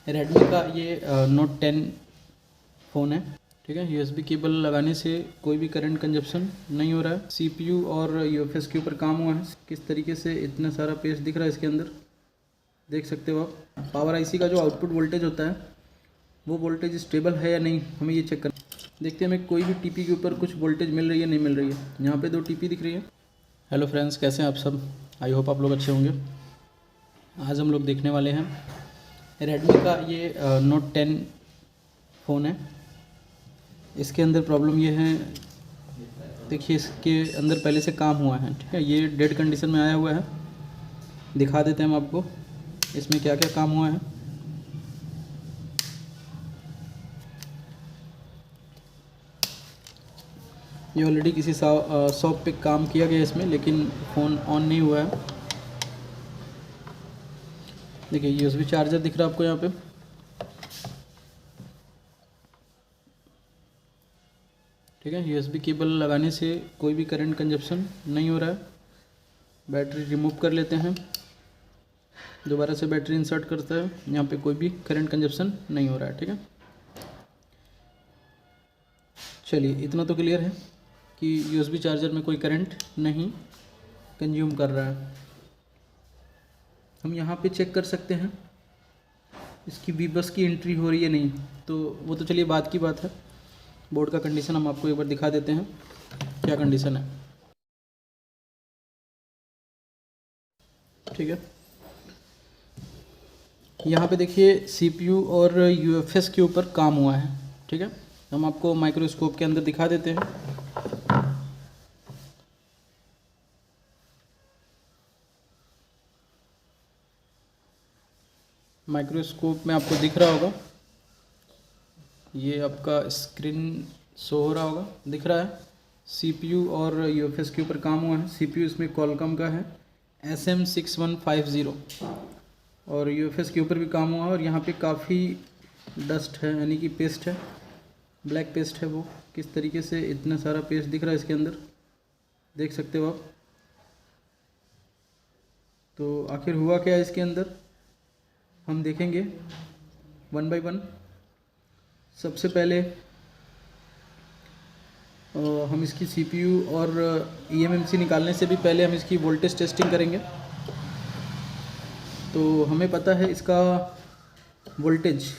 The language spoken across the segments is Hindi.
रेडमी का ये नोट 10 फ़ोन है। ठीक है, यूएसबी केबल लगाने से कोई भी करंट कंजप्शन नहीं हो रहा है। सीपीयू और यूएफएस के ऊपर काम हुआ है। किस तरीके से इतना सारा पेस्ट दिख रहा है इसके अंदर, देख सकते हो आप। पावर आईसी का जो आउटपुट वोल्टेज होता है वो वोल्टेज स्टेबल है या नहीं, हमें ये चेक करना। देखते हैं हमें कोई भी टीपी के ऊपर कुछ वोल्टेज मिल रही है नहीं मिल रही है। यहाँ पे 2 टीपी दिख रही है। हेलो फ्रेंड्स, कैसे हैं आप सब? आई होप आप लोग अच्छे होंगे। आज हम लोग देखने वाले हैं रेडमी का ये नोट 10 फ़ोन है। इसके अंदर प्रॉब्लम ये है, देखिए इसके अंदर पहले से काम हुआ है। ठीक है, ये डेड कंडीशन में आया हुआ है। दिखा देते हैं हम आपको इसमें क्या क्या काम हुआ है। ये ऑलरेडी किसी शॉप पे काम किया गया इसमें, लेकिन फ़ोन ऑन नहीं हुआ है। देखिए यूएसबी चार्जर दिख रहा है आपको यहाँ पे। ठीक है, यूएसबी केबल लगाने से कोई भी करंट कंजप्शन नहीं हो रहा है। बैटरी रिमूव कर लेते हैं, दोबारा से बैटरी इंसर्ट करता है। यहाँ पे कोई भी करंट कंजप्शन नहीं हो रहा है। ठीक है, चलिए इतना तो क्लियर है कि यूएसबी चार्जर में कोई करंट नहीं कंज्यूम कर रहा है। हम यहाँ पे चेक कर सकते हैं इसकी वी बस की एंट्री हो रही है नहीं, तो वो तो चलिए बात की बात है। बोर्ड का कंडीशन हम आपको एक बार दिखा देते हैं क्या कंडीशन है। ठीक है, यहाँ पे देखिए सीपीयू और यूएफएस के ऊपर काम हुआ है। ठीक है, हम आपको माइक्रोस्कोप के अंदर दिखा देते हैं। माइक्रोस्कोप में आपको दिख रहा होगा, ये आपका स्क्रीन शो हो रहा होगा, दिख रहा है। सीपीयू और यूएफएस के ऊपर काम हुआ है। सीपीयू इसमें कॉलकॉम का है SM6150, और यूएफएस के ऊपर भी काम हुआ है। और यहाँ पे काफ़ी डस्ट है, यानी कि पेस्ट है, ब्लैक पेस्ट है। वो किस तरीके से इतना सारा पेस्ट दिख रहा है इसके अंदर, देख सकते हो आप। तो आखिर हुआ क्या है इसके अंदर, हम देखेंगे वन बाय वन। सबसे पहले हम इसकी सीपीयू और ईएमएमसी निकालने से भी पहले हम इसकी वोल्टेज टेस्टिंग करेंगे। तो हमें पता है इसका वोल्टेज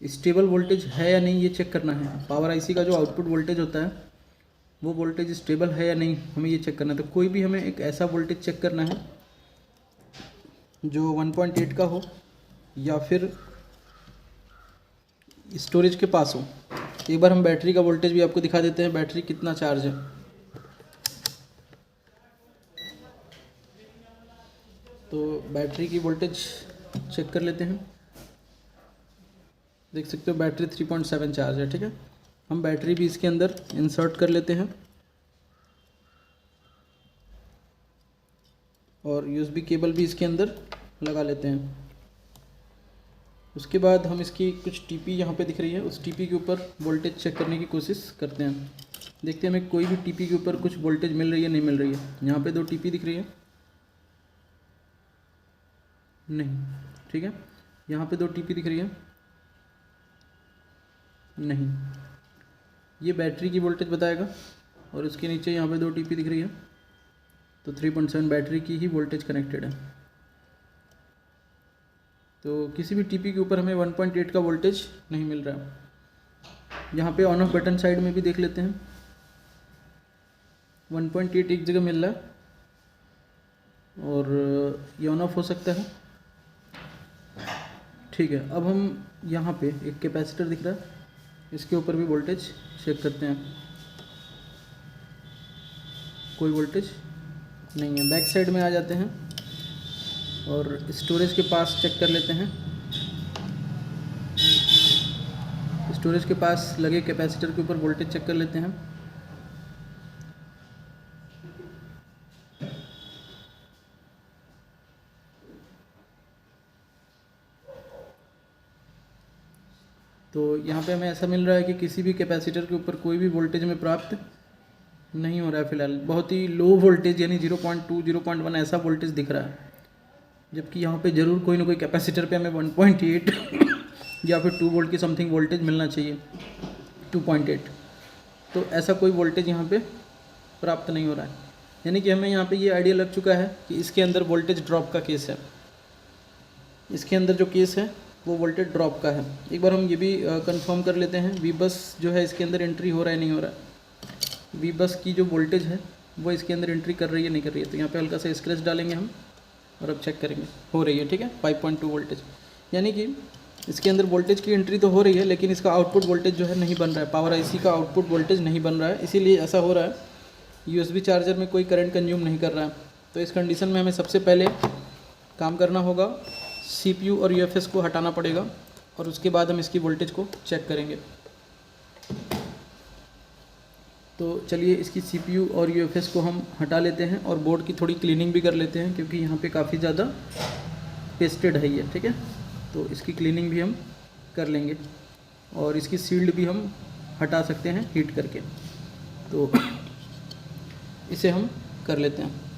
स्टेबल वोल्टेज है या नहीं, ये चेक करना है। पावर आईसी का जो आउटपुट वोल्टेज होता है वो वोल्टेज स्टेबल है या नहीं, हमें ये चेक करना है। तो कोई भी हमें एक ऐसा वोल्टेज चेक करना है जो 1.8 का हो या फिर स्टोरेज के पास हो। एक बार हम बैटरी का वोल्टेज भी आपको दिखा देते हैं, बैटरी कितना चार्ज है। तो बैटरी की वोल्टेज चेक कर लेते हैं। देख सकते हो बैटरी 3.7 चार्ज है। ठीक है, हम बैटरी भी इसके अंदर इंसर्ट कर लेते हैं और यूएसबी केबल भी इसके अंदर लगा लेते हैं। उसके बाद हम इसकी कुछ टीपी यहाँ पे दिख रही है, उस टीपी के ऊपर वोल्टेज चेक करने की कोशिश करते हैं। देखते हैं हमें कोई भी टीपी के ऊपर कुछ वोल्टेज मिल रही है नहीं मिल रही है। यहाँ पे 2 टीपी दिख रही है, नहीं। ठीक है, यहाँ पे 2 टीपी दिख रही है, नहीं। ये बैटरी की वोल्टेज बताएगा। और उसके नीचे यहाँ पे 2 टीपी दिख रही है, तो 3.7 बैटरी की ही वोल्टेज कनेक्टेड है। तो किसी भी टीपी के ऊपर हमें 1.8 का वोल्टेज नहीं मिल रहा है। यहाँ पे ऑन ऑफ बटन साइड में भी देख लेते हैं, 1.8 एक जगह मिल रहा है और ये ऑन ऑफ हो सकता है। ठीक है, अब हम यहाँ पे एक कैपेसिटर दिख रहा है, इसके ऊपर भी वोल्टेज चेक करते हैं। कोई वोल्टेज नहीं है। बैक साइड में आ जाते हैं और स्टोरेज के पास चेक कर लेते हैं। स्टोरेज के पास लगे कैपेसिटर के ऊपर वोल्टेज चेक कर लेते हैं। तो यहाँ पे हमें ऐसा मिल रहा है कि किसी भी कैपेसिटर के ऊपर कोई भी वोल्टेज में प्राप्त नहीं हो रहा है। फिलहाल बहुत ही लो वोल्टेज, यानी 0.2 0.1 ऐसा वोल्टेज दिख रहा है। जबकि यहाँ पे ज़रूर कोई ना कोई कैपेसिटर पे हमें 1.8 या फिर 2 वोल्ट की समथिंग वोल्टेज मिलना चाहिए, 2.8। तो ऐसा कोई वोल्टेज यहाँ पे प्राप्त नहीं हो रहा है, यानी कि हमें यहाँ पे ये आइडिया लग चुका है कि इसके अंदर वोल्टेज ड्रॉप का केस है। इसके अंदर जो केस है वो वोल्टेज ड्रॉप का है। एक बार हम ये भी कंफर्म कर लेते हैं वी बस जो है इसके अंदर एंट्री हो रहा है नहीं हो रहा है। वी बस की जो वोल्टेज है वो इसके अंदर एंट्री कर रही है नहीं कर रही है। तो यहाँ पे हल्का सा स्क्रैच डालेंगे हम और अब चेक करेंगे, हो रही है, ठीक है, 5.2 वोल्टेज। यानी कि इसके अंदर वोल्टेज की एंट्री तो हो रही है लेकिन इसका आउटपुट वोल्टेज जो है नहीं बन रहा है, पावर आईसी का आउटपुट वोल्टेज नहीं बन रहा है। इसीलिए ऐसा हो रहा है, यूएसबी चार्जर में कोई करंट कंज्यूम नहीं कर रहा है। तो इस कंडीशन में हमें सबसे पहले काम करना होगा, सीपीयू और यूएफएस को हटाना पड़ेगा और उसके बाद हम इसकी वोल्टेज को चेक करेंगे। तो चलिए इसकी सीपीयू और यूएफएस को हम हटा लेते हैं और बोर्ड की थोड़ी क्लीनिंग भी कर लेते हैं, क्योंकि यहाँ पे काफ़ी ज़्यादा पेस्टेड है ये, ठीक है। तो इसकी क्लीनिंग भी हम कर लेंगे और इसकी सील्ड भी हम हटा सकते हैं हीट करके। तो इसे हम कर लेते हैं।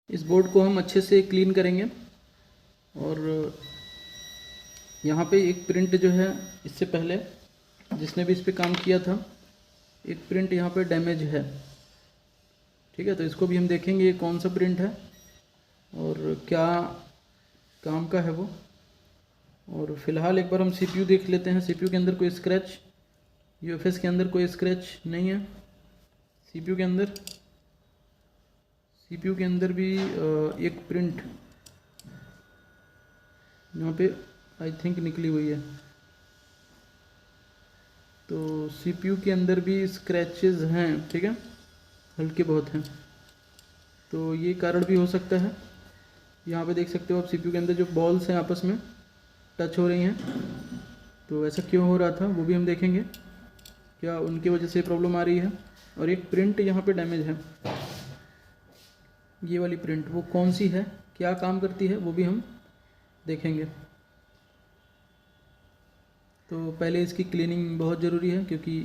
इस बोर्ड को हम अच्छे से क्लीन करेंगे और यहाँ पे एक प्रिंट जो है इससे पहले जिसने भी इस पर काम किया था, एक प्रिंट यहाँ पे डैमेज है, ठीक है। तो इसको भी हम देखेंगे ये कौन सा प्रिंट है और क्या काम का है वो। और फिलहाल एक बार हम सीपीयू देख लेते हैं, सीपीयू के अंदर कोई स्क्रैच, यूएफएस के अंदर कोई स्क्रैच नहीं है। सीपीयू के अंदर भी एक प्रिंट यहाँ पे आई थिंक निकली हुई है। तो सीपीयू के अंदर भी स्क्रैचेस हैं, ठीक है, हल्के बहुत हैं। तो ये कारण भी हो सकता है। यहाँ पे देख सकते हो आप सीपीयू के अंदर जो बॉल्स हैं आपस में टच हो रही हैं, तो ऐसा क्यों हो रहा था वो भी हम देखेंगे, क्या उनकी वजह से प्रॉब्लम आ रही है। और एक प्रिंट यहाँ पे डैमेज है, ये वाली प्रिंट वो कौन सी है, क्या काम करती है, वो भी हम देखेंगे। तो पहले इसकी क्लीनिंग बहुत ज़रूरी है, क्योंकि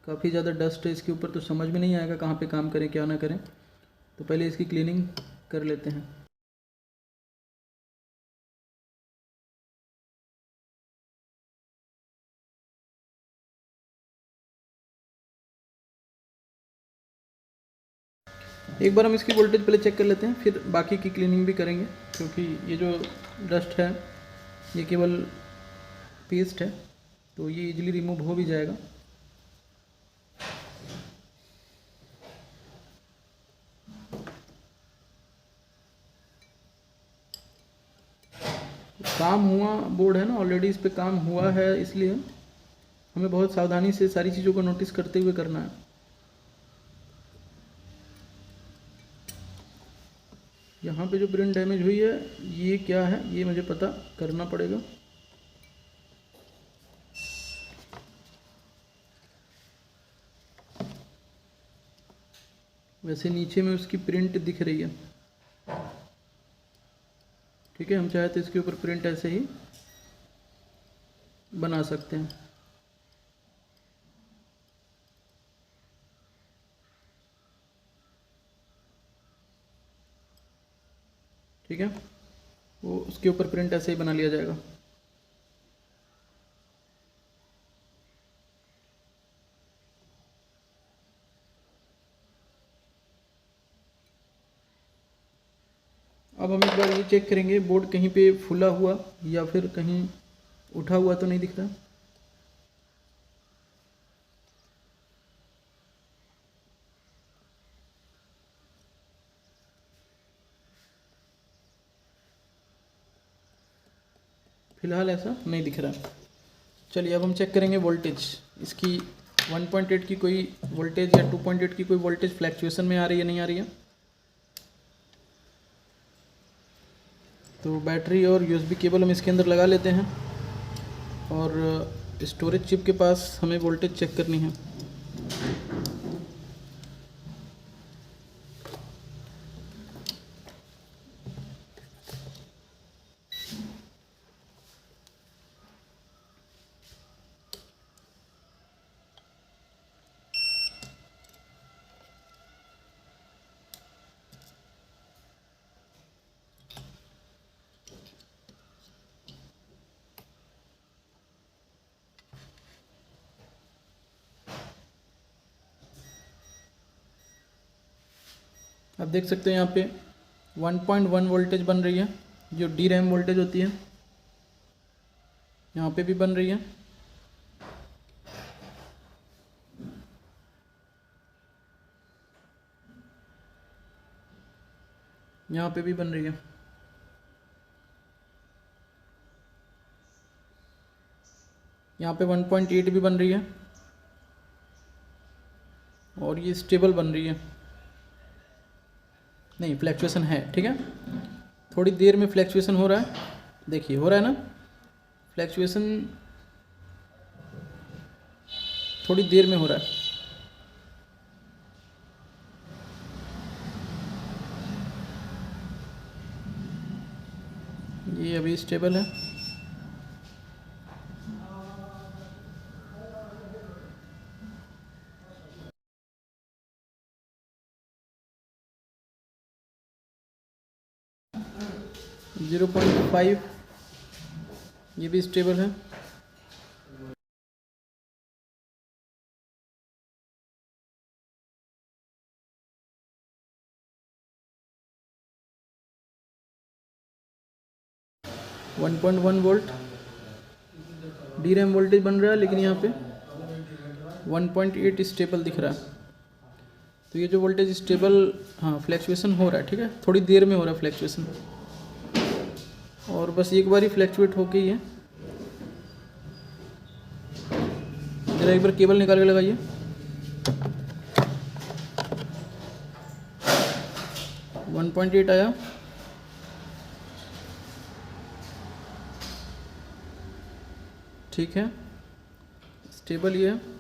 काफ़ी ज़्यादा डस्ट है इसके ऊपर, तो समझ में नहीं आएगा कहाँ पे काम करें क्या ना करें। तो पहले इसकी क्लीनिंग कर लेते हैं। एक बार हम इसकी वोल्टेज पहले चेक कर लेते हैं, फिर बाकी की क्लीनिंग भी करेंगे, क्योंकि ये जो डस्ट है ये केवल पेस्ट है, तो ये इजीली रिमूव हो भी जाएगा। काम हुआ बोर्ड है ना, ऑलरेडी इस पे काम हुआ है, इसलिए हमें बहुत सावधानी से सारी चीज़ों को नोटिस करते हुए करना है। यहाँ पे जो प्रिंट डैमेज हुई है ये क्या है, ये मुझे पता करना पड़ेगा। वैसे नीचे में उसकी प्रिंट दिख रही है, ठीक है। हम चाहे तो इसके ऊपर प्रिंट ऐसे ही बना सकते हैं। ठीक है, वो उसके ऊपर प्रिंट ऐसे ही बना लिया जाएगा। अब हम एक बार ये चेक करेंगे बोर्ड कहीं पे फूला हुआ या फिर कहीं उठा हुआ तो नहीं दिख रहा। फ़िलहाल ऐसा नहीं दिख रहा। चलिए अब हम चेक करेंगे वोल्टेज इसकी। 1.8 की कोई वोल्टेज या 2.8 की कोई वोल्टेज फ्लैक्चुएशन में आ रही है नहीं आ रही है। तो बैटरी और यूएसबी केबल हम इसके अंदर लगा लेते हैं और स्टोरेज चिप के पास हमें वोल्टेज चेक करनी है। आप देख सकते हैं यहाँ पे 1.1 वोल्टेज बन रही है, जो डी रैम वोल्टेज होती है। यहाँ पे भी बन रही है। यहाँ पे भी बन रही है। यहाँ पे 1.8 भी बन रही है और ये स्टेबल बन रही है। नहीं, फ्लैक्चुएशन है, ठीक है। थोड़ी देर में फ्लैक्चुएशन हो रहा है, देखिए हो रहा है ना फ्लैक्चुएशन, थोड़ी देर में हो रहा है। ये अभी स्टेबल है। जीरो 0.5 ये भी स्टेबल है। One 1.1 volt D RAM voltage बन रहा है, लेकिन यहाँ पे 1.8 स्टेबल दिख रहा है। तो ये जो वोल्टेज स्टेबल, हाँ फ्लैक्चुएशन हो रहा है, ठीक है, थोड़ी देर में हो रहा है फ्लैक्चुएशन, और बस एक बार ही फ्लैक्चुएट होके ही है। जरा एक बार केबल निकाल के लगाइए। वन 1.8 आया। ठीक है, स्टेबल ये है।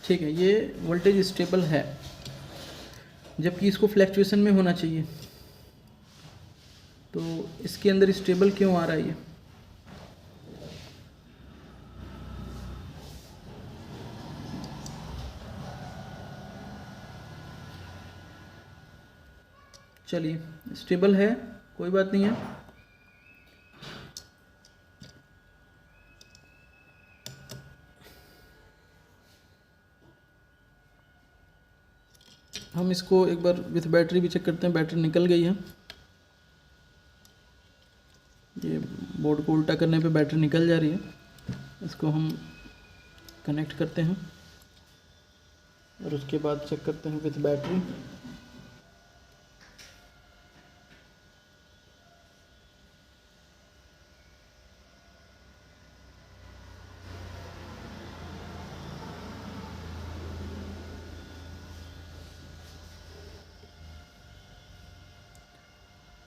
ठीक है, ये वोल्टेज स्टेबल है, जबकि इसको फ्लैक्चुएशन में होना चाहिए। तो इसके अंदर स्टेबल क्यों आ रहा है ये? चलिए, स्टेबल है, कोई बात नहीं है। हम इसको एक बार विथ बैटरी भी चेक करते हैं। बैटरी निकल गई है। ये बोर्ड को उल्टा करने पे बैटरी निकल जा रही है। इसको हम कनेक्ट करते हैं और उसके बाद चेक करते हैं विथ बैटरी।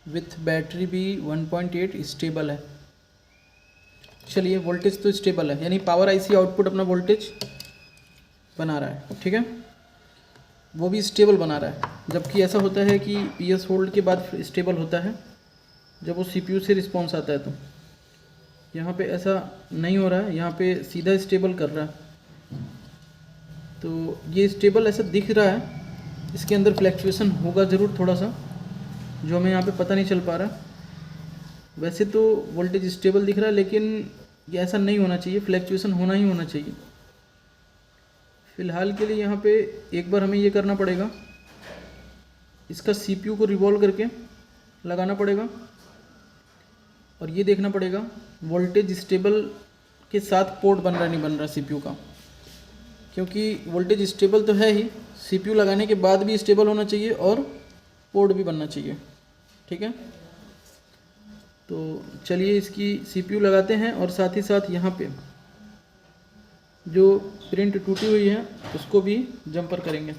विथ बैटरी भी 1.8 स्टेबल है। चलिए, वोल्टेज तो स्टेबल है, यानी पावर आईसी आउटपुट अपना वोल्टेज बना रहा है, ठीक है, वो भी स्टेबल बना रहा है। जबकि ऐसा होता है कि पीएस होल्ड के बाद स्टेबल होता है जब वो सीपीयू से रिस्पॉन्स आता है। तो यहाँ पे ऐसा नहीं हो रहा है, यहाँ पे सीधा स्टेबल कर रहा है। तो ये स्टेबल ऐसा दिख रहा है, इसके अंदर फ्लैक्चुएशन होगा ज़रूर थोड़ा सा, जो हमें यहाँ पे पता नहीं चल पा रहा। वैसे तो वोल्टेज स्टेबल दिख रहा है, लेकिन ये ऐसा नहीं होना चाहिए, फ्लैक्चुएशन होना ही होना चाहिए। फ़िलहाल के लिए यहाँ पे एक बार हमें ये करना पड़ेगा, इसका सीपीयू को रिवॉल्व करके लगाना पड़ेगा और ये देखना पड़ेगा वोल्टेज स्टेबल के साथ पोर्ट बन रहा नहीं बन रहा सीपीयू का। क्योंकि वोल्टेज स्टेबल तो है ही, सीपीयू लगाने के बाद भी स्टेबल होना चाहिए और पोर्ट भी बनना चाहिए। ठीक है, तो चलिए इसकी सीपीयू लगाते हैं और साथ ही साथ यहाँ पे जो प्रिंट टूटी हुई है उसको भी जंपर करेंगे।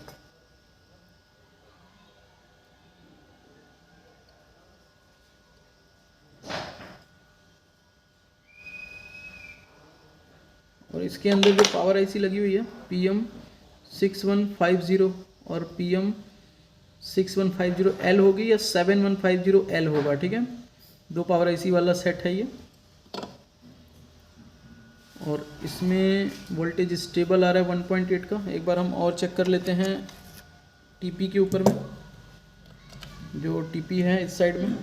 और इसके अंदर जो पावर आईसी लगी हुई है PM6150 और PM6150L होगी या 7150L होगा। ठीक है, दो पावर आईसी वाला सेट है ये। और इसमें वोल्टेज स्टेबल आ रहा है 1.8 का। एक बार हम और चेक कर लेते हैं टीपी के ऊपर में, जो टीपी है इस साइड में,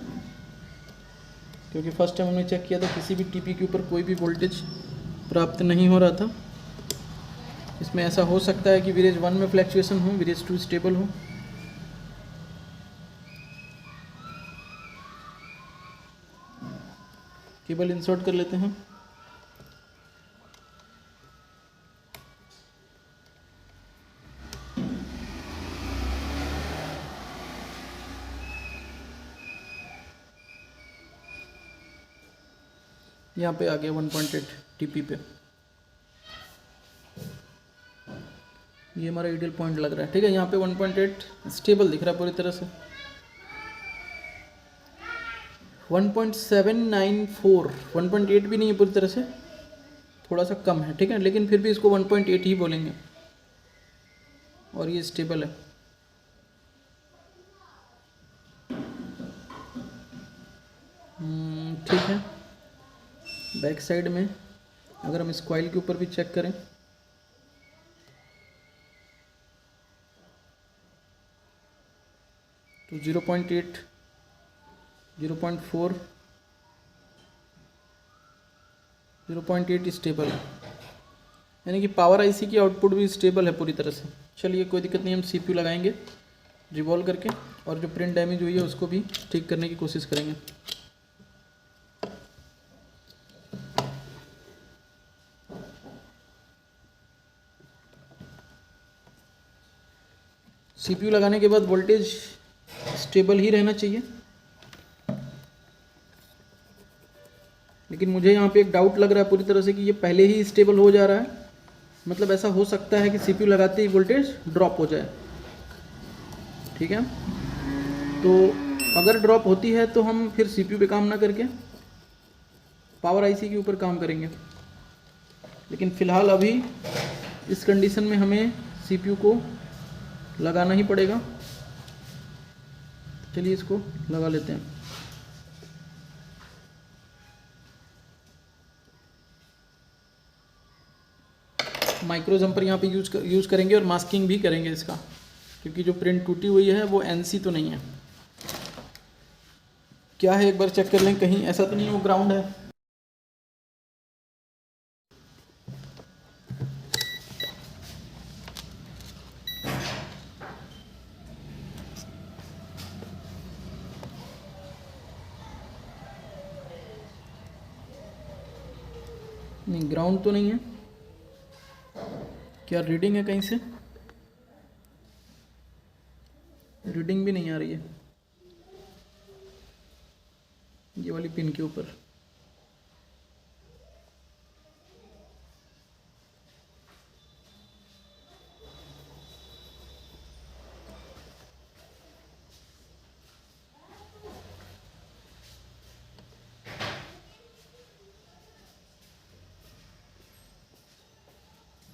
क्योंकि फर्स्ट टाइम हमने चेक किया था किसी भी टीपी के ऊपर कोई भी वोल्टेज प्राप्त नहीं हो रहा था। इसमें ऐसा हो सकता है कि विलेज 1 में फ्लैक्चुएशन हो, विलेज 2 स्टेबल हो। केबल इंसर्ट कर लेते हैं। यहाँ पे आ गया 1.8 टीपी पे, ये हमारा आइडियल पॉइंट लग रहा है। ठीक है, यहाँ पे 1.8 स्टेबल दिख रहा है पूरी तरह से। 1.794, 1.8 भी नहीं है पूरी तरह से, थोड़ा सा कम है। ठीक है, लेकिन फिर भी इसको 1.8 ही बोलेंगे और ये स्टेबल है। ठीक है, बैक साइड में अगर हम इस कॉइल के ऊपर भी चेक करें तो 0.8, 0.4, 0.8 स्टेबल है, यानी कि पावर आईसी की आउटपुट भी स्टेबल है पूरी तरह से। चलिए कोई दिक्कत नहीं, हम सीपीयू लगाएंगे रिवॉल्व करके और जो प्रिंट डैमेज हुई है उसको भी ठीक करने की कोशिश करेंगे। सीपीयू लगाने के बाद वोल्टेज स्टेबल ही रहना चाहिए, लेकिन मुझे यहाँ पे एक डाउट लग रहा है पूरी तरह से कि ये पहले ही स्टेबल हो जा रहा है। मतलब ऐसा हो सकता है कि सीपीयू लगाते ही वोल्टेज ड्रॉप हो जाए। ठीक है, तो अगर ड्रॉप होती है तो हम फिर सीपीयू पे काम ना करके पावर आईसी के ऊपर काम करेंगे, लेकिन फ़िलहाल अभी इस कंडीशन में हमें सीपीयू को लगाना ही पड़ेगा। चलिए इसको लगा लेते हैं। माइक्रो जंपर यहाँ पे यूज़ करेंगे और मास्किंग भी करेंगे इसका, क्योंकि जो प्रिंट टूटी हुई है वो एनसी तो नहीं है। क्या है एक बार चेक कर लें, कहीं ऐसा तो नहीं वो ग्राउंड है। नहीं, ग्राउंड तो नहीं है। क्या रीडिंग है कहीं से? रीडिंग भी नहीं आ रही है ये वाली पिन के ऊपर।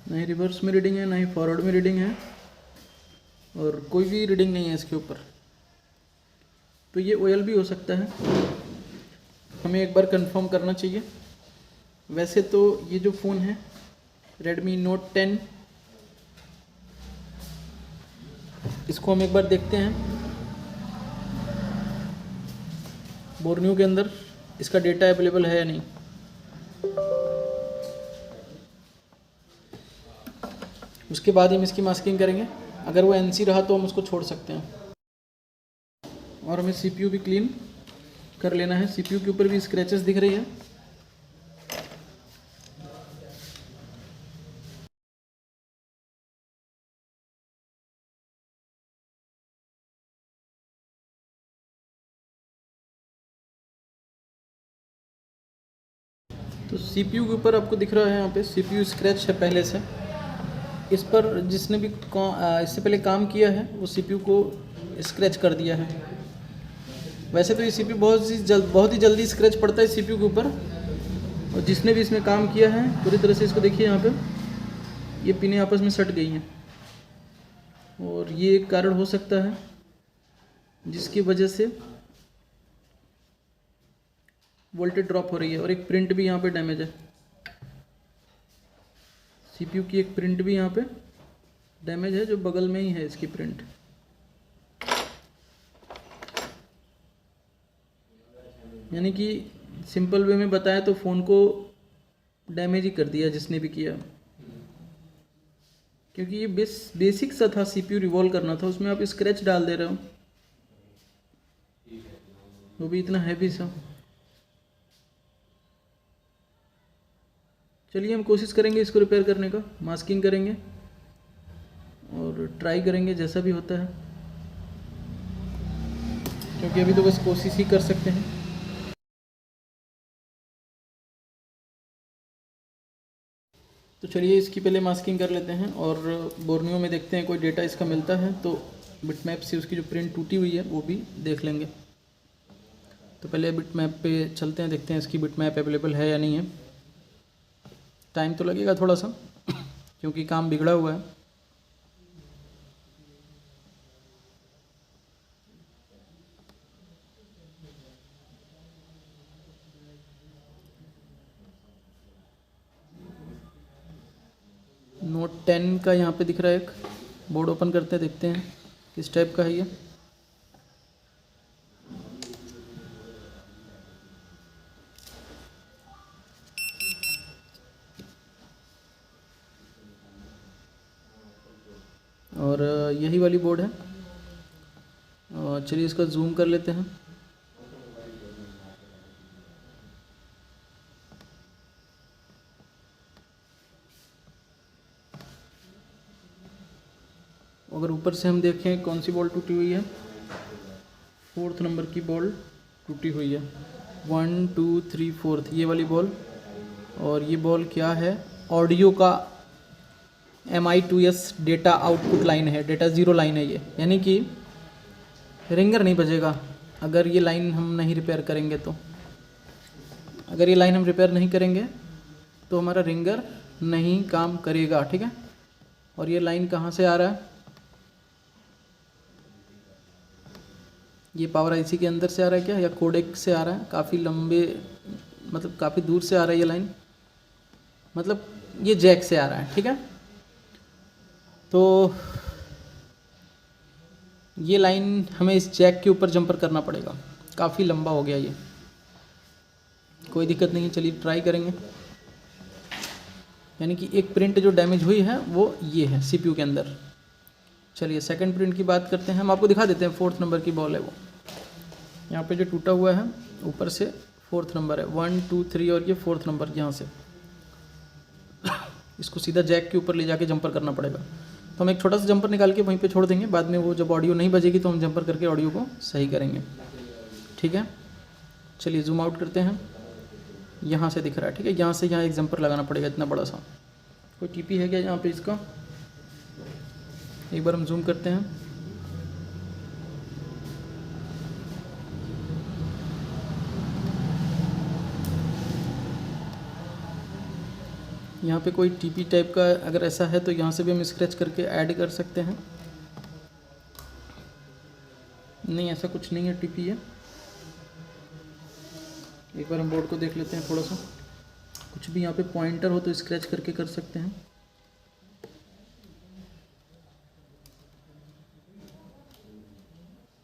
नहीं रिवर्स में रीडिंग है, नहीं फॉरवर्ड में रीडिंग है, और कोई भी रीडिंग नहीं है इसके ऊपर। तो ये ओएल भी हो सकता है, हमें एक बार कंफर्म करना चाहिए। वैसे तो ये जो फ़ोन है Redmi Note 10, इसको हम एक बार देखते हैं। बोर्नियो के अंदर इसका डेटा अवेलेबल है या नहीं। उसके बाद हम इसकी मास्किंग करेंगे। अगर वो एनसी रहा तो हम उसको छोड़ सकते हैं। और हमें सीपीयू भी क्लीन कर लेना है। सीपीयू के ऊपर भी स्क्रैचेस दिख रही है। तो सीपीयू के ऊपर आपको दिख रहा है यहाँ पे सीपीयू स्क्रैच है पहले से। इस पर जिसने भी इससे पहले काम किया है वो सीपीयू को स्क्रैच कर दिया है। वैसे तो ये सीपीयू बहुत ही जल्दी स्क्रैच पड़ता है सीपीयू के ऊपर, और जिसने भी इसमें काम किया है पूरी तरह से इसको देखिए यहाँ पे ये पिनें आपस में सट गई हैं, और ये एक कारण हो सकता है जिसकी वजह से वोल्टेज ड्रॉप हो रही है। और एक प्रिंट भी यहाँ पे डैमेज है, सीपीयू की एक प्रिंट भी यहाँ पे डैमेज है जो बगल में ही है इसकी प्रिंट। यानी कि सिंपल वे में बताया तो फ़ोन को डैमेज ही कर दिया जिसने भी किया, क्योंकि ये बेसिक सा था सीपीयू रिवॉल्व करना था, उसमें आप स्क्रैच डाल दे रहे हो, वो भी इतना हैवी सा। चलिए हम कोशिश करेंगे इसको रिपेयर करने का, मास्किंग करेंगे और ट्राई करेंगे जैसा भी होता है, क्योंकि अभी तो बस कोशिश ही कर सकते हैं। तो चलिए इसकी पहले मास्किंग कर लेते हैं और बोर्नियो में देखते हैं कोई डेटा इसका मिलता है तो बिटमैप से उसकी जो प्रिंट टूटी हुई है वो भी देख लेंगे। तो पहले बिटमैप पे चलते हैं, देखते हैं इसकी बिटमैप अवेलेबल है या नहीं है। टाइम तो लगेगा थोड़ा सा क्योंकि काम बिगड़ा हुआ है। नोट 10 का यहाँ पे दिख रहा है एक बोर्ड, ओपन करते हैं देखते हैं किस टाइप का है ये। और यही वाली बोर्ड है। और चलिए इसका जूम कर लेते हैं। अगर ऊपर से हम देखें कौन सी बॉल टूटी हुई है, 4th नंबर की बॉल टूटी हुई है, 1 2 3 4 ये वाली बॉल। और ये बॉल क्या है, ऑडियो का MI2S डेटा आउटपुट लाइन है, डेटा ज़ीरो लाइन है ये, यानी कि रिंगर नहीं बजेगा अगर ये लाइन हम नहीं रिपेयर करेंगे। तो अगर ये लाइन हम रिपेयर नहीं करेंगे तो हमारा रिंगर नहीं काम करेगा, ठीक है। और ये लाइन कहाँ से आ रहा है, ये पावर आईसी के अंदर से आ रहा है क्या, या कोडेक से आ रहा है, काफ़ी लंबे मतलब काफ़ी दूर से आ रहा है ये लाइन, मतलब ये जैक से आ रहा है, ठीक है। तो ये लाइन हमें इस जैक के ऊपर जंपर करना पड़ेगा, काफ़ी लंबा हो गया ये। कोई दिक्कत नहीं है, चलिए ट्राई करेंगे। यानी कि एक प्रिंट जो डैमेज हुई है वो ये है सीपीयू के अंदर। चलिए सेकंड प्रिंट की बात करते हैं, हम आपको दिखा देते हैं। 4th नंबर की बॉल है वो, यहाँ पे जो टूटा हुआ है ऊपर से 4th नंबर है, 1 2 3 और ये 4th नंबर यहाँ से इसको सीधा जैक के ऊपर ले जाके जंपर करना पड़ेगा। तो हम एक छोटा सा जंपर निकाल के वहीं पे छोड़ देंगे, बाद में वो जब ऑडियो नहीं बजेगी तो हम जंपर करके ऑडियो को सही करेंगे, ठीक है। चलिए जूम आउट करते हैं, यहाँ से दिख रहा है, ठीक है। यहाँ से यहाँ एक जंपर लगाना पड़ेगा इतना बड़ा सा। कोई टीपी है क्या यहाँ पे इसका, एक बार हम जूम करते हैं। यहाँ पे कोई टीपी टाइप का अगर ऐसा है तो यहाँ से भी हम स्क्रैच करके ऐड कर सकते हैं। नहीं, ऐसा कुछ नहीं है, टीपी है। एक बार हम बोर्ड को देख लेते हैं थोड़ा सा, कुछ भी यहाँ पे पॉइंटर हो तो स्क्रैच करके कर सकते हैं।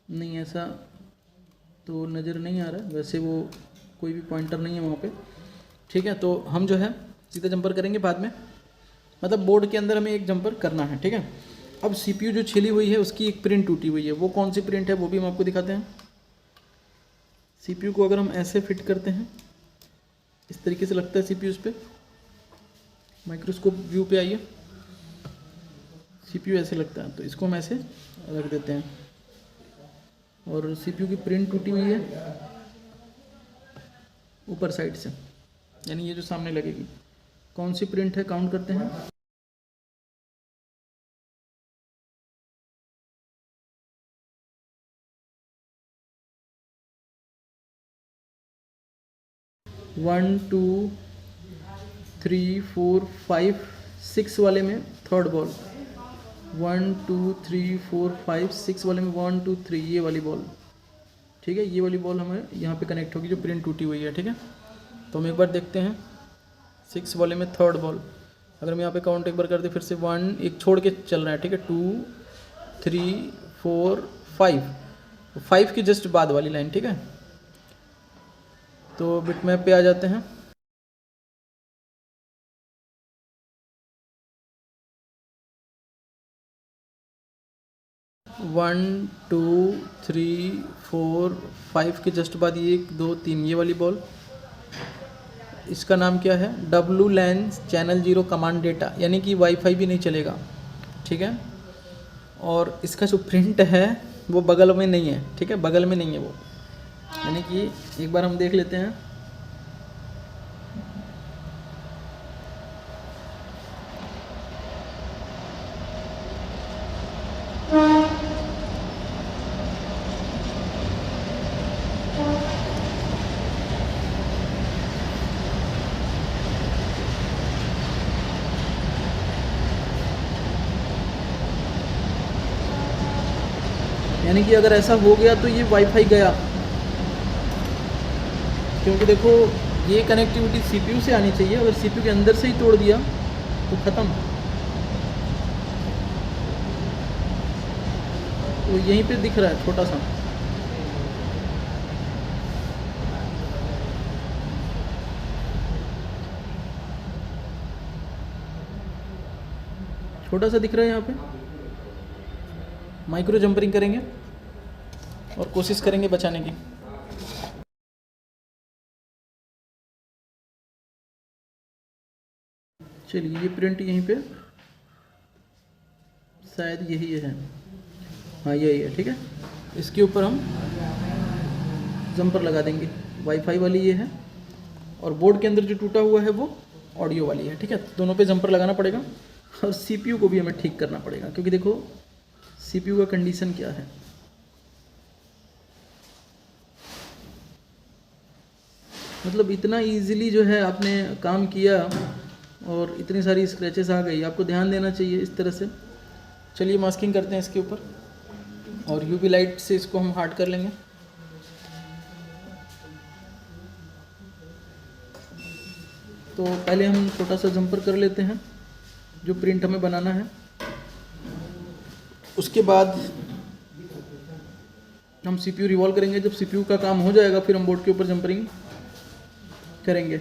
नहीं, ऐसा तो नज़र नहीं आ रहा है, वैसे वो कोई भी पॉइंटर नहीं है वहाँ पे, ठीक है। तो हम जो है सीधा जंपर करेंगे बाद में, मतलब बोर्ड के अंदर हमें एक जंपर करना है, ठीक है। अब सीपीयू जो छिली हुई है उसकी एक प्रिंट टूटी हुई है, वो कौन सी प्रिंट है वो भी हम आपको दिखाते हैं। सीपीयू को अगर हम ऐसे फिट करते हैं, इस तरीके से लगता है सीपीयू, इस पर माइक्रोस्कोप व्यू पे आइए, सीपीयू ऐसे लगता है, तो इसको हम ऐसे रख देते हैं। और सीपीयू की प्रिंट टूटी हुई है ऊपर साइड से, यानी ये जो सामने लगेगी। कौन सी प्रिंट है, काउंट करते हैं। 1 2 3 4 5 6 वाले में थर्ड बॉल, 1 2 3 4 5 6 वाले में 1 2 3 ये वाली बॉल, ठीक है। ये वाली बॉल हमें यहाँ पे कनेक्ट होगी जो प्रिंट टूटी हुई है, ठीक है। तो हम एक बार देखते हैं 6 वाले में थर्ड बॉल। अगर हम यहाँ पे काउंट एक बार करते फिर से 1 एक छोड़ के चल रहा है, ठीक है। 2 3 4 5 5 की जस्ट बाद वाली लाइन, ठीक है। तो बिट मैप पे आ जाते हैं। वन टू थ्री फोर 5 के जस्ट बाद ये 1 2 3 ये वाली बॉल। इसका नाम क्या है, डब्लू लैन चैनल 0 कमांड डेटा, यानी कि वाईफाई भी नहीं चलेगा, ठीक है। और इसका जो प्रिंट है वो बगल में नहीं है, ठीक है, बगल में नहीं है वो, यानी कि एक बार हम देख लेते हैं। यानी कि अगर ऐसा हो गया तो ये वाईफाई गया, क्योंकि देखो ये कनेक्टिविटी सीपीयू से आनी चाहिए, अगर सीपीयू के अंदर से ही तोड़ दिया तो ख़त्म। तो यहीं पे दिख रहा है छोटा सा, छोटा सा दिख रहा है यहाँ पे। माइक्रो जंपरिंग करेंगे और कोशिश करेंगे बचाने की। चलिए ये प्रिंट यहीं पे शायद यही है, हाँ यही है, ठीक है। इसके ऊपर हम जंपर लगा देंगे, वाईफाई वाली ये है और बोर्ड के अंदर जो टूटा हुआ है वो ऑडियो वाली है, ठीक है। दोनों पे जंपर लगाना पड़ेगा और सीपीयू को भी हमें ठीक करना पड़ेगा, क्योंकि देखो सीपीयू का कंडीशन क्या है। मतलब इतना इजीली जो है आपने काम किया और इतनी सारी स्क्रैचेस आ गई, आपको ध्यान देना चाहिए इस तरह से। चलिए मास्किंग करते हैं इसके ऊपर और यूवी लाइट से इसको हम हार्ड कर लेंगे। तो पहले हम छोटा सा जंपर कर लेते हैं जो प्रिंट हमें बनाना है, उसके बाद हम सीपीयू रिवॉल्व करेंगे। जब सीपीयू का काम हो जाएगा फिर हम बोर्ड के ऊपर जंपरिंग करेंगे।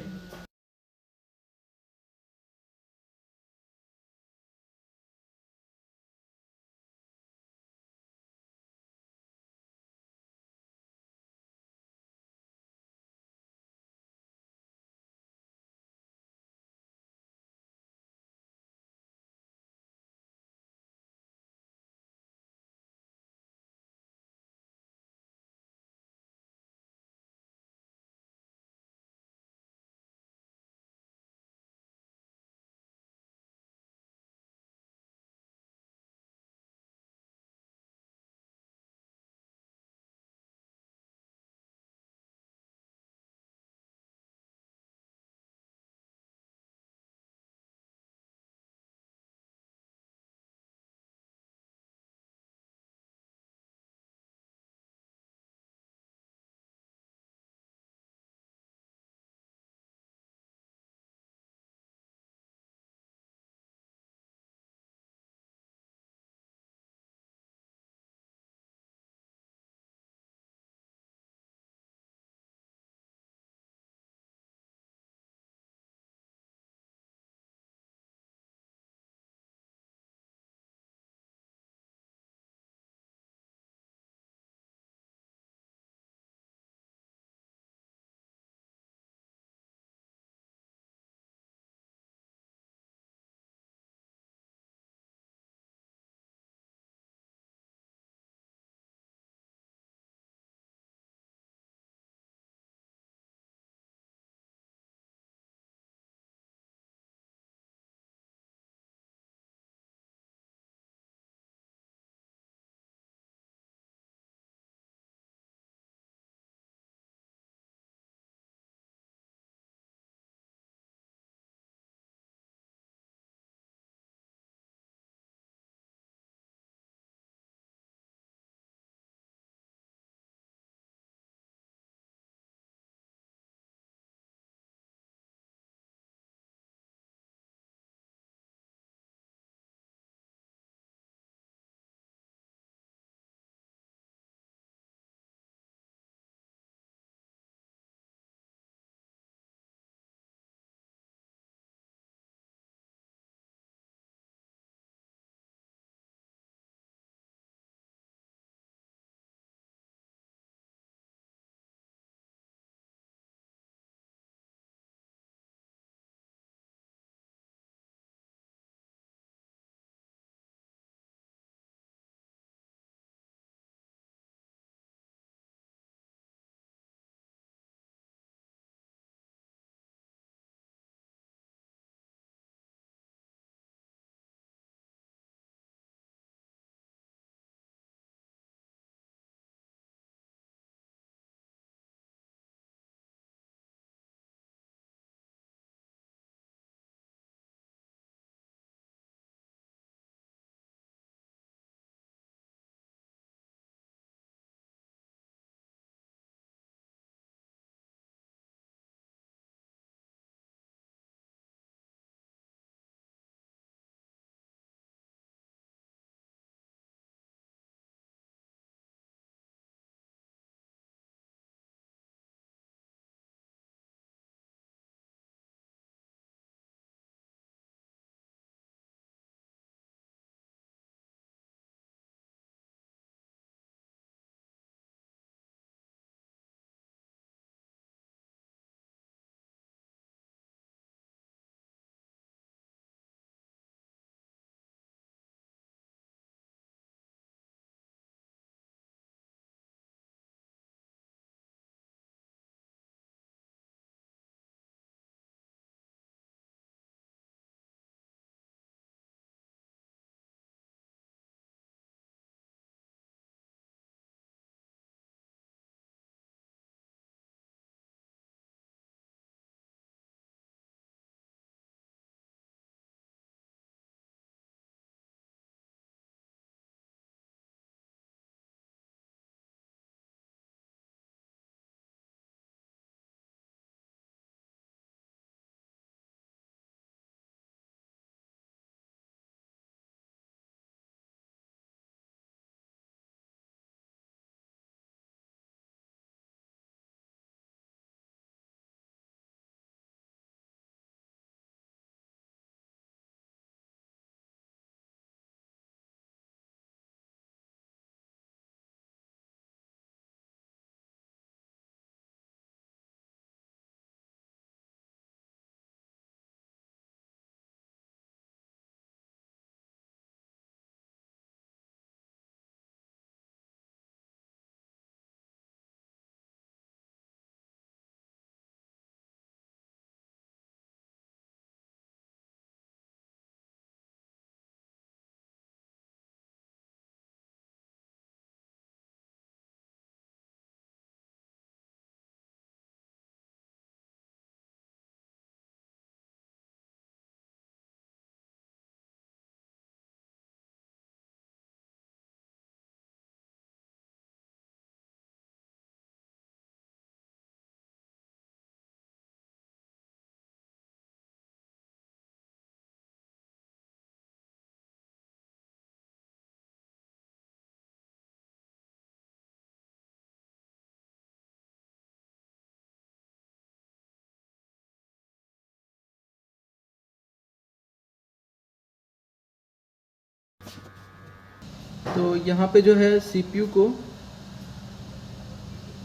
तो यहाँ पे जो है CPU को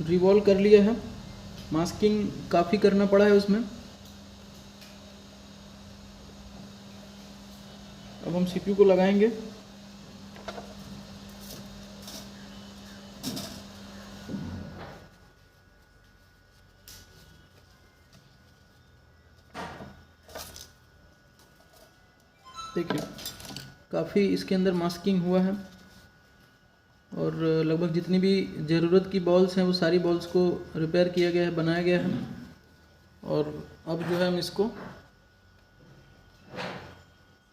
रिवॉल्व कर लिया है, मास्किंग काफ़ी करना पड़ा है उसमें। अब हम CPU को लगाएंगे। देखिए काफ़ी इसके अंदर मास्किंग हुआ है और लगभग जितनी भी ज़रूरत की बॉल्स हैं वो सारी बॉल्स को रिपेयर किया गया है, बनाया गया है। और अब जो है हम इसको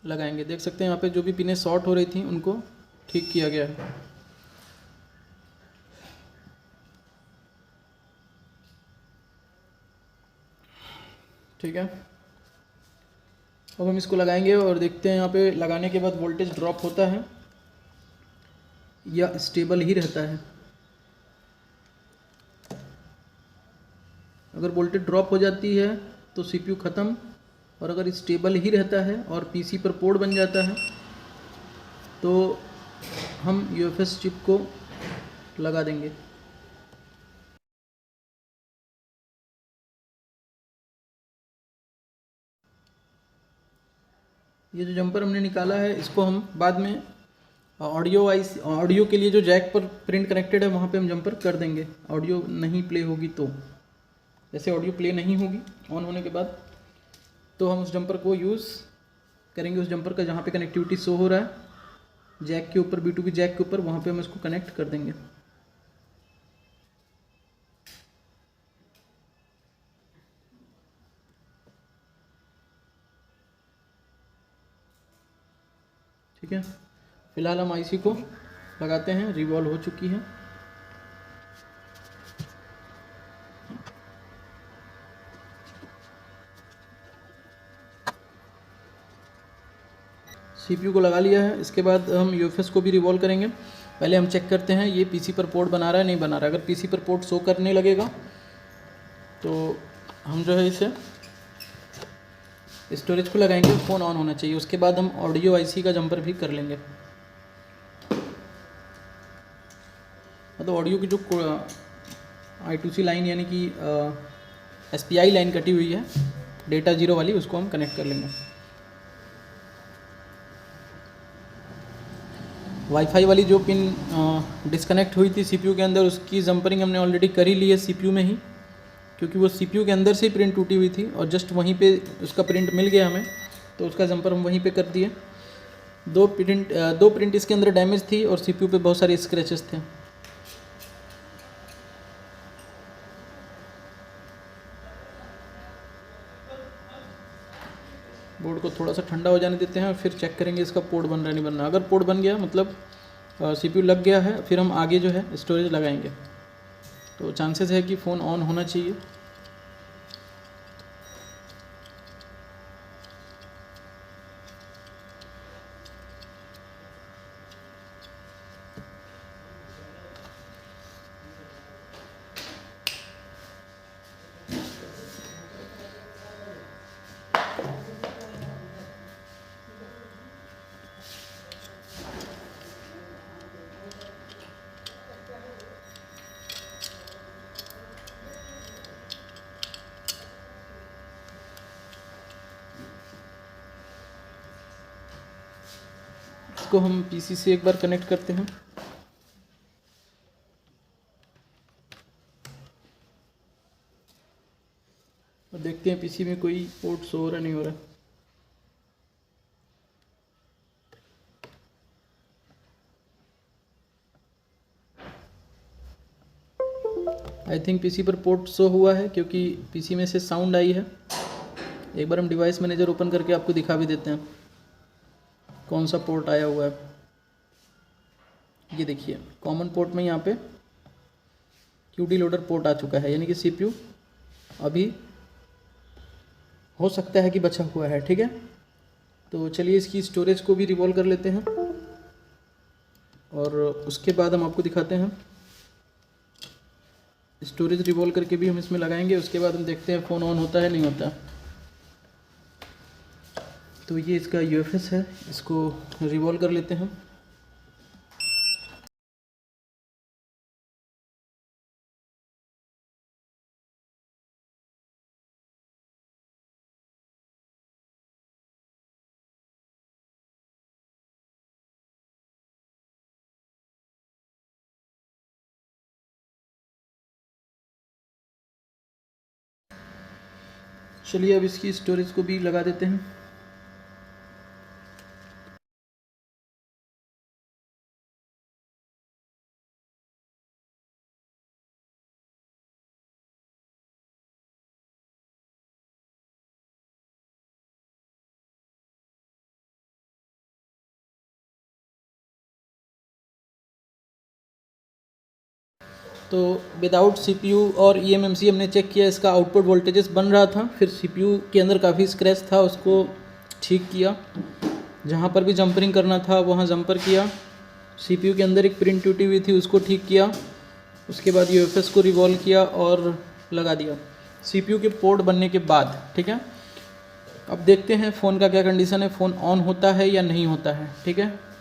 लगाएंगे। देख सकते हैं यहाँ पे जो भी पिनें शॉर्ट हो रही थी उनको ठीक किया गया है। ठीक है, अब हम इसको लगाएंगे और देखते हैं यहाँ पे लगाने के बाद वोल्टेज ड्रॉप होता है या स्टेबल ही रहता है। अगर वोल्टेज ड्रॉप हो जाती है तो CPU ख़त्म, और अगर स्टेबल ही रहता है और PC पर पोर्ट बन जाता है तो हम UFS चिप को लगा देंगे। ये जो जंपर हमने निकाला है इसको हम बाद में ऑडियो के लिए जो जैक पर प्रिंट कनेक्टेड है वहाँ पे हम जंपर कर देंगे। ऑडियो नहीं प्ले होगी तो, जैसे ऑडियो प्ले नहीं होगी ऑन होने के बाद, तो हम उस जंपर को यूज़ करेंगे। उस जंपर का जहाँ पे कनेक्टिविटी शो हो रहा है जैक के ऊपर, B2B जैक के ऊपर, वहाँ पे हम इसको कनेक्ट कर देंगे। ठीक है, फिलहाल हम IC को लगाते हैं, रिवॉल्व हो चुकी है। CPU को लगा लिया है, इसके बाद हम UFS को भी रिवॉल्व करेंगे। पहले हम चेक करते हैं ये PC पर पोर्ट बना रहा है नहीं बना रहा है। अगर PC पर पोर्ट शो करने लगेगा तो हम जो है इसे स्टोरेज को लगाएंगे, फ़ोन ऑन होना चाहिए। उसके बाद हम ऑडियो IC का जंपर भी कर लेंगे। मतलब ऑडियो की जो I2C लाइन यानी कि SPI लाइन कटी हुई है डेटा 0 वाली, उसको हम कनेक्ट कर लेंगे। वाईफाई वाली जो पिन डिस्कनेक्ट हुई थी CPU के अंदर, उसकी जंपरिंग हमने ऑलरेडी कर ही ली है CPU में ही, क्योंकि वो CPU के अंदर से ही प्रिंट टूटी हुई थी और जस्ट वहीं पे उसका प्रिंट मिल गया हमें, तो उसका जंपर हम वहीं पे कर दिए। दो प्रिंट इसके अंदर डैमेज थी और CPU पे बहुत सारे स्क्रैचेस थे। बोर्ड को थोड़ा सा ठंडा हो जाने देते हैं और फिर चेक करेंगे इसका पोर्ट बन रहा नहीं बन रहा। अगर पोर्ट बन गया मतलब CPU लग गया है, फिर हम आगे जो है स्टोरेज लगाएंगे, तो चांसेस है कि फ़ोन ऑन होना चाहिए। इसको हम PC से एक बार कनेक्ट करते हैं। और देखते हैं PC में कोई पोर्ट शो हो रहा नहीं हो रहा। आई थिंक PC पर पोर्ट शो हुआ है क्योंकि PC में से साउंड आई है। एक बार हम डिवाइस मैनेजर ओपन करके आपको दिखा भी देते हैं कौन सा पोर्ट आया हुआ है। ये देखिए कॉमन पोर्ट में यहाँ पे QD लोडर पोर्ट आ चुका है, यानी कि CPU अभी हो सकता है कि बचा हुआ है। ठीक है, तो चलिए इसकी स्टोरेज को भी रिवॉल्व कर लेते हैं और उसके बाद हम आपको दिखाते हैं। स्टोरेज रिवॉल्व करके भी हम इसमें लगाएंगे, उसके बाद हम देखते हैं फ़ोन ऑन होता है नहीं होता। तो ये इसका UFS है, इसको रिवॉल्व कर लेते हैं। चलिए अब इसकी स्टोरेज को भी लगा देते हैं। तो विदाउट सीपीयू और ईएमएमसी हमने चेक किया, इसका आउटपुट वोल्टेजेस बन रहा था। फिर सीपीयू के अंदर काफ़ी स्क्रैच था, उसको ठीक किया। जहाँ पर भी जंपरिंग करना था वहाँ जंपर किया। सीपीयू के अंदर एक प्रिंट टूटी हुई थी, उसको ठीक किया। उसके बाद यूएफएस को रिवॉल्व किया और लगा दिया सीपीयू के पोर्ट बनने के बाद। ठीक है, अब देखते हैं फ़ोन का क्या कंडीशन है, फ़ोन ऑन होता है या नहीं होता है। ठीक है,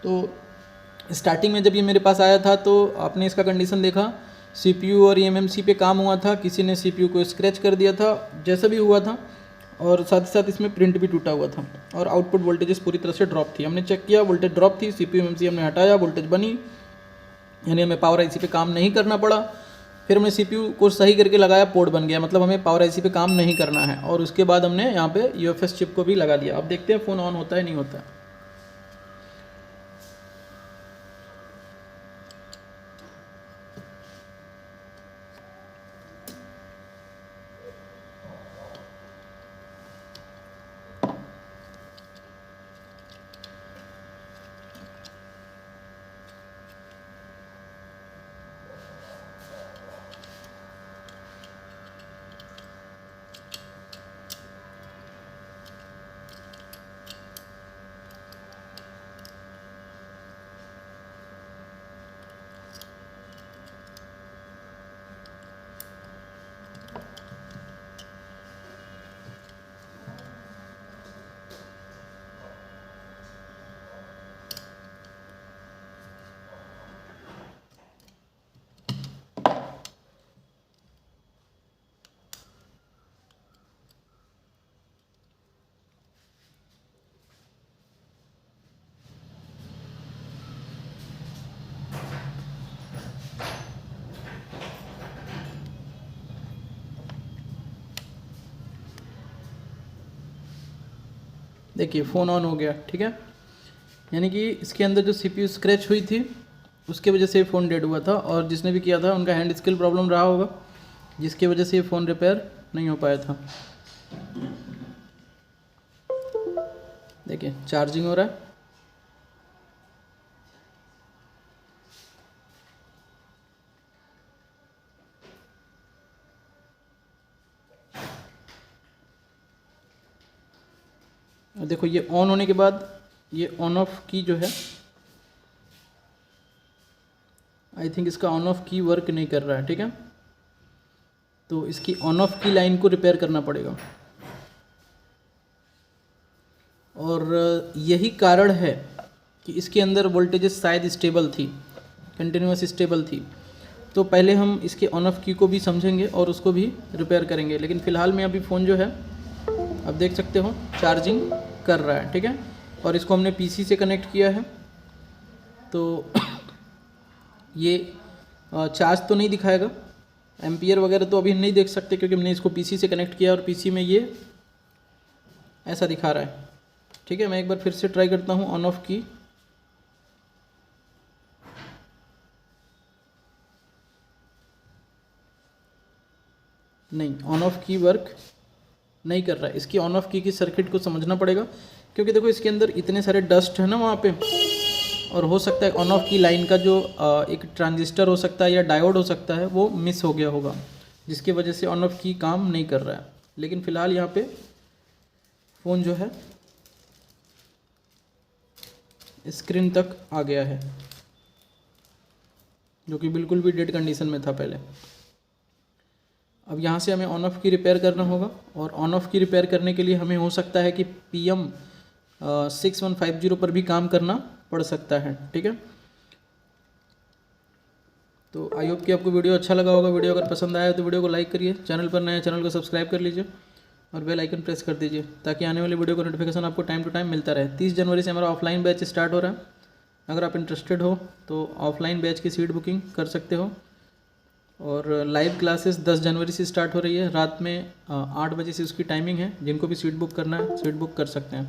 तो स्टार्टिंग में जब ये मेरे पास आया था तो आपने इसका कंडीशन देखा, सीपीयू और ईएमएमसी पे काम हुआ था, किसी ने सीपीयू को स्क्रैच कर दिया था जैसा भी हुआ था, और साथ ही साथ इसमें प्रिंट भी टूटा हुआ था और आउटपुट वोल्टेजेस पूरी तरह से ड्रॉप थी। हमने चेक किया, वोल्टेज ड्रॉप थी, सीपीयू ईएमएमसी हमने हटाया, वोल्टेज बनी, यानी हमें पावर आईसी पे काम नहीं करना पड़ा। फिर हमने सीपीयू को सही करके लगाया, पोर्ट बन गया, मतलब हमें पावर आईसी पे काम नहीं करना है। और उसके बाद हमने यहाँ पे यूएफएस चिप को भी लगा दिया। अब देखते हैं फ़ोन ऑन होता है नहीं होता है। देखिए फ़ोन ऑन हो गया। ठीक है, यानी कि इसके अंदर जो सीपीयू स्क्रैच हुई थी उसके वजह से ये फ़ोन डेड हुआ था, और जिसने भी किया था उनका हैंड स्किल प्रॉब्लम रहा होगा, जिसकी वजह से ये फ़ोन रिपेयर नहीं हो पाया था। देखिए चार्जिंग हो रहा है। और देखो ये ऑन होने के बाद ये ऑन ऑफ की जो है, आई थिंक इसका ऑन ऑफ की वर्क नहीं कर रहा है। ठीक है, तो इसकी ऑन ऑफ की लाइन को रिपेयर करना पड़ेगा, और यही कारण है कि इसके अंदर वोल्टेजेस शायद स्टेबल थी, कंटिन्यूस स्टेबल थी। तो पहले हम इसके ऑन ऑफ की को भी समझेंगे और उसको भी रिपेयर करेंगे। लेकिन फ़िलहाल में अभी फ़ोन जो है, अब देख सकते हो चार्जिंग कर रहा है। ठीक है, और इसको हमने पीसी से कनेक्ट किया है, तो ये चार्ज तो नहीं दिखाएगा, एम्पियर वगैरह तो अभी नहीं देख सकते क्योंकि हमने इसको पीसी से कनेक्ट किया और पीसी में ये ऐसा दिखा रहा है। ठीक है, मैं एक बार फिर से ट्राई करता हूँ ऑन ऑफ की। नहीं, ऑन ऑफ की वर्क नहीं कर रहा है। इसकी ऑन ऑफ की सर्किट को समझना पड़ेगा, क्योंकि देखो इसके अंदर इतने सारे डस्ट है ना वहाँ पे, और हो सकता है ऑन ऑफ की लाइन का जो एक ट्रांजिस्टर हो सकता है या डायोड हो सकता है वो मिस हो गया होगा, जिसकी वजह से ऑन ऑफ की काम नहीं कर रहा है। लेकिन फ़िलहाल यहाँ पे फ़ोन जो है स्क्रीन तक आ गया है, जो कि बिल्कुल भी डेड कंडीशन में था पहले। अब यहाँ से हमें ऑन ऑफ की रिपेयर करना होगा, और ऑन ऑफ की रिपेयर करने के लिए हमें हो सकता है कि PM 6150 पर भी काम करना पड़ सकता है। ठीक है, तो आई होप कि आपको वीडियो अच्छा लगा होगा। वीडियो अगर पसंद आया तो वीडियो को लाइक करिए, चैनल पर नए चैनल को सब्सक्राइब कर लीजिए और बेल आइकन प्रेस कर दीजिए, ताकि आने वाली वीडियो का नोटिफिकेशन आपको टाइम टू टाइम मिलता रहे। 30 जनवरी से हमारा ऑफलाइन बैच स्टार्ट हो रहा है। अगर आप इंटरेस्टेड हो तो ऑफलाइन बैच की सीट बुकिंग कर सकते हो। और लाइव क्लासेस 10 जनवरी से स्टार्ट हो रही है, रात में 8 बजे से उसकी टाइमिंग है। जिनको भी सीट बुक करना है सीट बुक कर सकते हैं।